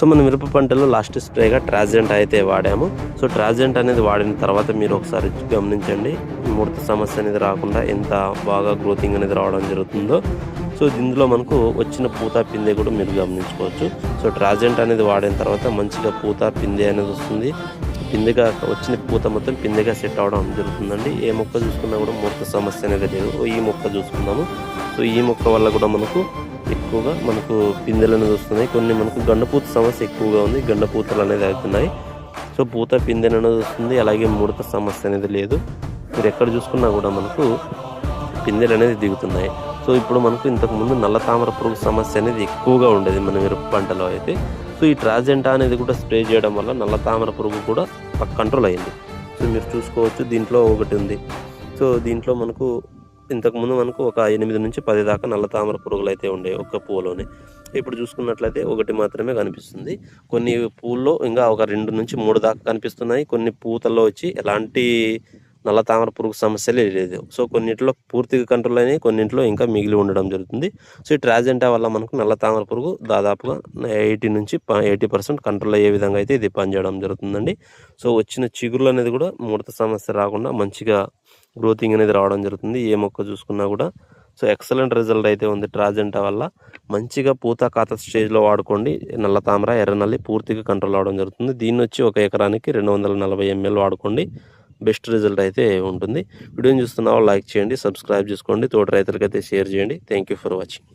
So మన మిరప పంటలో లాస్ట్ స్ప్రేగా ట్రాజెంట్ అయితే వాడాము. సో ట్రాజెంట్ అనేది వాడిన తర్వాత మీరు ఒకసారి గమనించండి, ముడత సమస్య అనేది రాకుండా ఎంత బాగా గ్రోతింగ్ అనేది రావడం జరుగుతుందో. సో ఇందులో మనకు వచ్చిన పూత పిందె కూడా మీరు గమనించుకోవచ్చు. సో ట్రాజెంట్ అనేది వాడిన తర్వాత మంచిగా పూత పిందె అనేది వస్తుంది. పిందెగా వచ్చిన పూత మొత్తం పిందెగా సెట్ అవడం జరుగుతుందండి. ఏ మొక్క చూసుకున్నా కూడా ముడత సమస్య అనేది లేదు. ఈ మొక్క చూసుకున్నాము. సో ఈ మొక్క వల్ల కూడా ఎక్కువగా మనకు పిందెలు అనేది వస్తున్నాయి. కొన్ని మనకు గండపూత సమస్య ఎక్కువగా ఉంది, గండపూతలు అనేది అవుతున్నాయి. సో పూత పిందెలు అనేది వస్తుంది, అలాగే ముడత సమస్య అనేది లేదు. మీరు ఎక్కడ చూసుకున్నా కూడా మనకు పిందెలు అనేది దిగుతున్నాయి. సో ఇప్పుడు మనకు ఇంతకుముందు నల్ల తామర పురుగు సమస్య అనేది ఎక్కువగా ఉండేది మన మిరప పంటలో అయితే. సో ఈ ట్రాజెంటా అనేది కూడా స్ప్రే చేయడం వల్ల నల్ల తామర పురుగు కూడా కంట్రోల్ అయింది. సో మీరు చూసుకోవచ్చు, దీంట్లో ఒకటి ఉంది. సో దీంట్లో ఇంతకుముందు మనకు ఒక 8 నుంచి 10 దాకా నల్ల తామర పురుగులు అయితే ఉండేవి ఒక్క పువ్వులోనే. ఇప్పుడు చూసుకున్నట్లయితే ఒకటి మాత్రమే కనిపిస్తుంది. కొన్ని పువ్వుల్లో ఇంకా ఒక 2 నుంచి 3 దాకా కనిపిస్తున్నాయి. కొన్ని పూతల్లో వచ్చి ఎలాంటి నల్ల తామర పురుగు సమస్యలే లేదు. సో కొన్నింటిలో పూర్తిగా కంట్రోల్ అయినాయి, కొన్నింటిలో ఇంకా మిగిలి ఉండడం జరుగుతుంది. సో ఈ ట్రాజెంటా వల్ల మనకు నల్ల తామర పురుగు దాదాపుగా 80 నుంచి 80% కంట్రోల్ అయ్యే విధంగా అయితే ఇది పనిచేయడం జరుగుతుందండి. సో వచ్చిన చిగురులు అనేది కూడా ముడత సమస్య రాకుండా మంచిగా గ్రోతింగ్ అనేది రావడం జరుగుతుంది. ఏ మొక్క చూసుకున్నా కూడా. సో ఎక్సలెంట్ రిజల్ట్ అయితే ఉంది ట్రాజెంటా వల్ల. మంచిగా పూత కాత స్టేజ్లో వాడుకోండి. నల్ల తామర, ఎర్రనల్లి పూర్తిగా కంట్రోల్ అవడం జరుగుతుంది. దీన్ని వచ్చి ఒక ఎకరానికి 240 ml వాడుకోండి. బెస్ట్ రిజల్ట్ అయితే ఉంటుంది. వీడియోని చూస్తున్న వాళ్ళు లైక్ చేయండి, సబ్స్క్రైబ్ చేసుకోండి, తోటి రైతులకైతే షేర్ చేయండి. Thank you for watching.